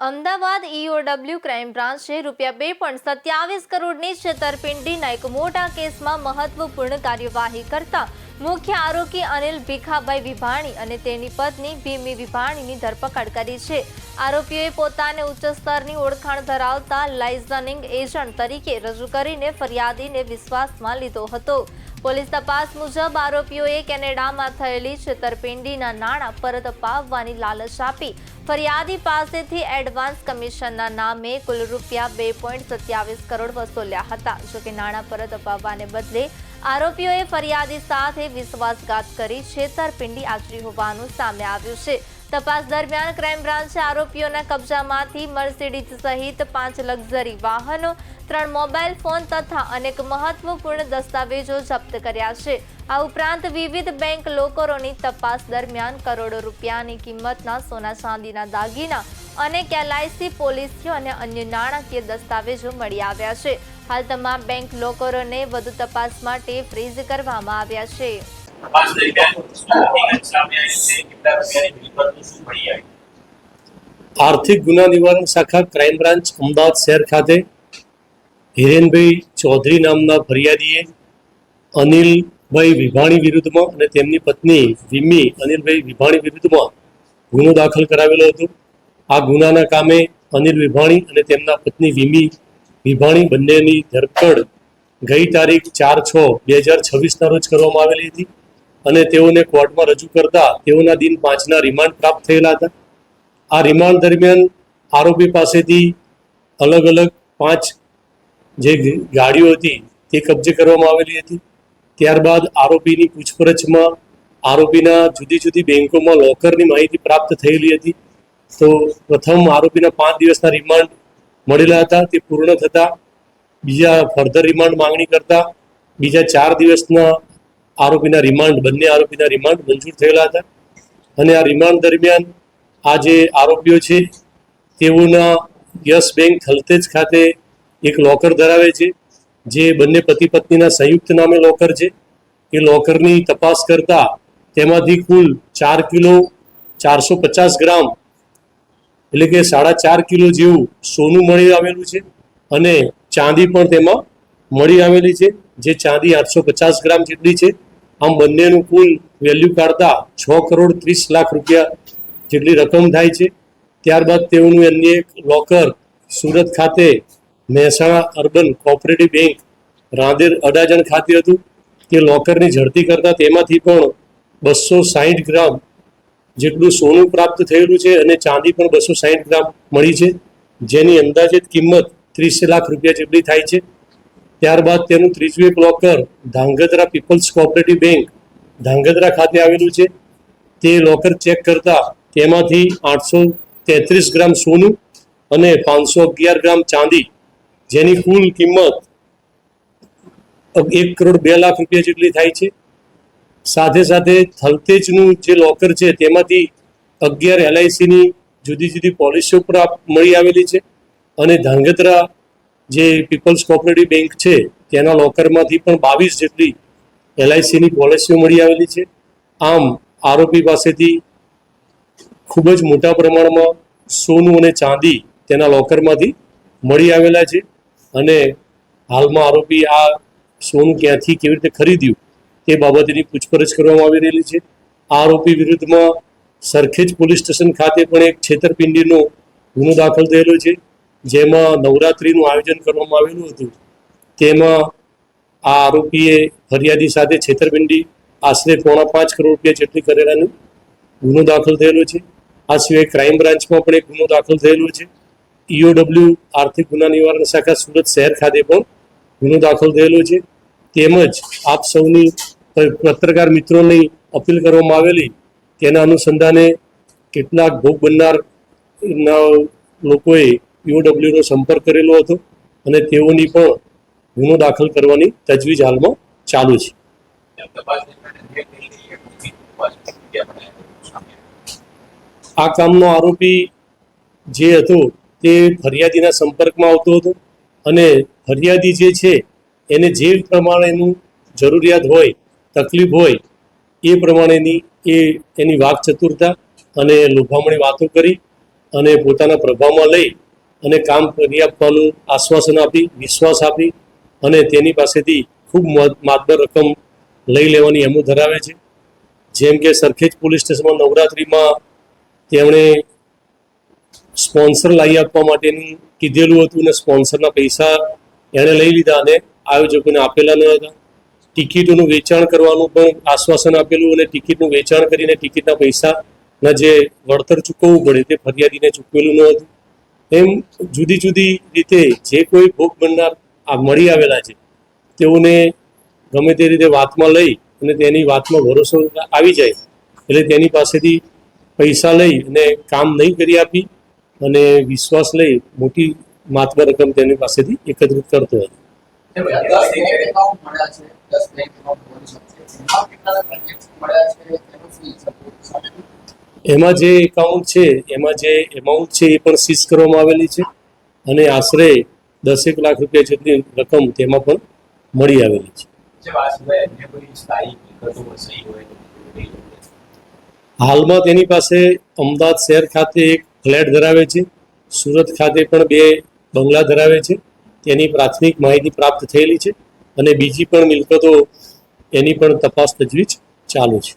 Ahmedabad EOW crime બ્રાન્ચે ₹2.27 કરોડની છેતરપિંડીના એક મોટા કેસમાં મહત્વપૂર્ણ કાર્યવાહી કરતા મુખ્ય આરોપી અનિલ ભીખાભાઈ વિભાણી અને તેની પત્ની ભીમી વિભાણીની ધરપકડ કરી છે. આરોપીઓએ પોતાને ઉચ્ચ સ્તરની ઓળખાણ ધરાવતા લાઇઝનિંગ એજન્ટ તરીકે રજૂ કરીને ફરિયાદીને વિશ્વાસમાં લીધો હતો. પોલીસ તપાસ મુજબ આરોપીઓએ કેનેડામાં થયેલી છેતરપિંડીના નાણાં પરત અપાવવાની લાલચ આપી ફરિયાદી પાસેથી એડવાન્સ કમિશનના નામે કુલ ₹2.27 કરોડ વસૂલ્યા હતા. જોકે નાણાં પરત અપાવવાને બદલે આરોપીઓએ ફરિયાદી સાથે વિશ્વાસઘાત કરી છેતરપિંડી આચરી હોવાનું સામે આવ્યું છે. તપાસ દરમિયાન ક્રાઇમ બ્રાન્ચે આરોપીઓના કબજામાંથી મર્સિડીઝ સહિત 5 લક્ઝરી વાહનો, 3 મોબાઈલ ફોન તથા અનેક મહત્વપૂર્ણ દસ્તાવેજો જપ્ત કર્યા છે. આ ઉપરાંત વિવિધ બેંક લોકરોની તપાસ દરમિયાન કરોડો રૂપિયાની કિંમતના સોના ચાંદીના દાગીના, અનેક LIC પોલિસીઓ અને અન્ય નાણાકીય દસ્તાવેજો મળી આવ્યા છે. હાલ તમામ બેંક લોકરોને વધુ તપાસ માટે ફ્રીઝ કરવામાં આવ્યા છે. આર્થિક ગુના નિવારણ શાખા ક્રાઇમ બ્રાન્ચ અમદાવાદ શહેર ખાતે હિરેનભાઈ ચૌધરી નામના ફરિયાદીએ અનિલભાઈ વિભાણી વિરુદ્ધમાં અને તેમની પત્ની વિમી અનિલભાઈ વિભાણી વિરુદ્ધમાં ગુનો દાખલ કરાવેલો હતો. આ ગુનાના કામે અનિલ વિભાણી અને તેમના પત્ની વિમી વિભાણી બંનેની ધરપકડ ગઈ તારીખ 4/6/2026ના રોજ કરવામાં આવેલી હતી અને તેઓને કોર્ટમાં રજૂ કરતા તેઓના દિન 5ના રિમાન્ડ પ્રાપ્ત થયેલા હતા. આ રિમાન્ડ દરમિયાન આરોપી પાસેથી અલગ અલગ 5 જે ગાડીઓ હતી તે કબજે કરવામાં આવેલી હતી. ત્યારબાદ આરોપીની પૂછપરછમાં આરોપીના જુદી જુદી બેંકોમાં લોકરની માહિતી પ્રાપ્ત થયેલી હતી. તો પ્રથમ આરોપીના 5 દિવસના રિમાન્ડ મળેલા હતા. તે પૂર્ણ થતાં બીજા ફર્ધર રિમાન્ડ માંગણી કરતા બીજા 4 દિવસના આરોપીના રિમાન્ડ બંને આરોપીના રિમાન્ડ મંજૂર થયેલા હતા. અને આ રિમાન્ડ દરમિયાન આ જે આરોપીઓ છે તેઓના યસ બેંક થલતેજ ખાતે એક લોકર ધરાવે છે, જે બંને પતિ પત્નીના સંયુક્ત નામે લોકર છે. એ લોકરની તપાસ કરતા તેમાંથી કુલ 4 કિલો 450 ગ્રામ એટલે કે 4.5 કિલો જેવું સોનું મળી આવેલું છે અને ચાંદી પણ તેમાં મળી આવેલી છે, જે ચાંદી 850 ગ્રામ જેટલી છે. આમ બંનેનું કુલ વેલ્યુ કાઢતા ₹6.30 કરોડ જેટલી રકમ થાય છે. ત્યારબાદ તેઓનું અન્ય એક લોકર સુરત ખાતે Mehsana urban cooperative bank Rander Adajan ખાતે હતું. તે લોકરની ઝડપી કરતા તેમાંથી પણ 260 ગ્રામ જેટલું સોનું પ્રાપ્ત થયેલું છે અને ચાંદી પણ 260 ગ્રામ મળી છે, જેની અંદાજિત કિંમત ₹30 લાખ જેટલી થાય છે. ત્યારબાદ તેનું ત્રીજું એક locker Dhrangadhra people's cooperative bank Dhrangadhra ખાતે આવેલું છે. તે લોકર ચેક કરતા તેમાંથી 833 ગ્રામ સોનું અને 511 ગ્રામ ચાંદી, જેની કુલ કિંમત ₹1.02 કરોડ જેટલી થાય છે. સાથે સાથે થલતેજનું જે લોકર છે તેમાંથી 11 LICની જુદી જુદી પોલિસીઓ મળી આવેલી છે અને ધાંગધ્રા જે પીપલ્સ કોઓપરેટિવ બેંક છે તેના લોકરમાંથી પણ 22 જેટલી LICની પોલિસીઓ મળી આવેલી છે. આમ આરોપી પાસેથી ખૂબ જ મોટા પ્રમાણમાં સોનું અને ચાંદી તેના લોકરમાંથી મળી આવેલા છે અને હાલમાં આરોપી આ સોનું ક્યાંથી કેવી રીતે ખરીદ્યું તે બાબતેની પૂછપરછ કરવામાં આવી રહેલી છે. આ આરોપી વિરુદ્ધમાં સરખેજ પોલીસ સ્ટેશન ખાતે પણ એક છેતરપિંડીનો ગુનો દાખલ થયેલો છે, જેમાં નવરાત્રિનું આયોજન કરવામાં આવેલું હતું. તેમાં આ આરોપીએ ફરિયાદી સાથે છેતરપિંડી આશરે ₹5.25 કરોડ જેટલી કરેલાનો ગુનો દાખલ થયેલો છે. આ સિવાય ક્રાઇમ બ્રાન્ચમાં પણ એક ગુનો દાખલ થયેલો છે. EOW આર્થિક ગુના નિવારણ શાખા સુરત શહેર ખાતે પણ ગુનો દાખલ થયેલો છે. તેમજ આપ સૌની પત્રકાર મિત્રોની અપીલ કરવામાં આવેલી તેના અનુસંધાને કેટલાક ભોગ બનનારના લોકોએ EOWનો સંપર્ક કરેલો હતો અને તેઓની પણ ગુનો દાખલ કરવાની તજવીજ હાલમાં ચાલુ છે. આ કામનો આરોપી જે હતો તે ફરિયાદીના સંપર્કમાં આવતો હતો અને ફરિયાદી જે છે એને જે પ્રમાણેનું જરૂરિયાત હોય, તકલીફ હોય એ પ્રમાણેની એની વાક ચતુરતા અને લોભામણી વાતો કરી અને પોતાના પ્રભાવમાં લઈ અને કામ કરી આપવાનું આશ્વાસન આપી, વિશ્વાસ આપી અને તેની પાસેથી ખૂબ માતબર રકમ લઈ લેવાની હેમો ધરાવે છે. જેમ કે સરખેજ પોલીસ સ્ટેશનમાં નવરાત્રિમાં તેમણે સ્પોન્સર લાવી આપવા માટેનું કીધેલું હતું અને સ્પોન્સરના પૈસા એણે લઈ લીધા અને આયોજકોને આપેલા ન હતા. ટિકિટોનું વેચાણ કરવાનું પણ આશ્વાસન આપેલું અને ટિકિટનું વેચાણ કરીને ટિકિટના પૈસાના જે વળતર ચૂકવવું પડે તે ફરિયાદીને ચૂકવેલું ન હતું. એમ જુદી જુદી રીતે જે કોઈ ભોગ બનનાર મળી આવેલા છે તેઓને ગમે તે રીતે વાતમાં લઈ અને તેની વાતમાં ભરોસો આવી જાય એટલે તેની પાસેથી પૈસા લઈ અને કામ નહીં કરી આપી અને વિશ્વાસ લઈ મોટી માતબર રકમ તેની પાસેથી એકત્રિત કરતો હતો. એમાં જે એકાઉન્ટ છે એમાં જે એમાઉન્ટ છે એ પણ સીઝ કરવામાં આવેલી છે અને આશરે 10 લાખ રૂપિયા જેટલી રકમ તેમાં પણ મળી આવેલી છે. હાલમાં તેની પાસે અમદાવાદ શહેર ખાતે એક ફ્લેટ ધરાવે છે, સુરત ખાતે પણ 2 બંગલા ધરાવે છે. તેની પ્રાથમિક માહિતી પ્રાપ્ત થયેલી છે અને બીજી પણ મિલકતો એની પણ તપાસ તજવીજ ચાલુ છે.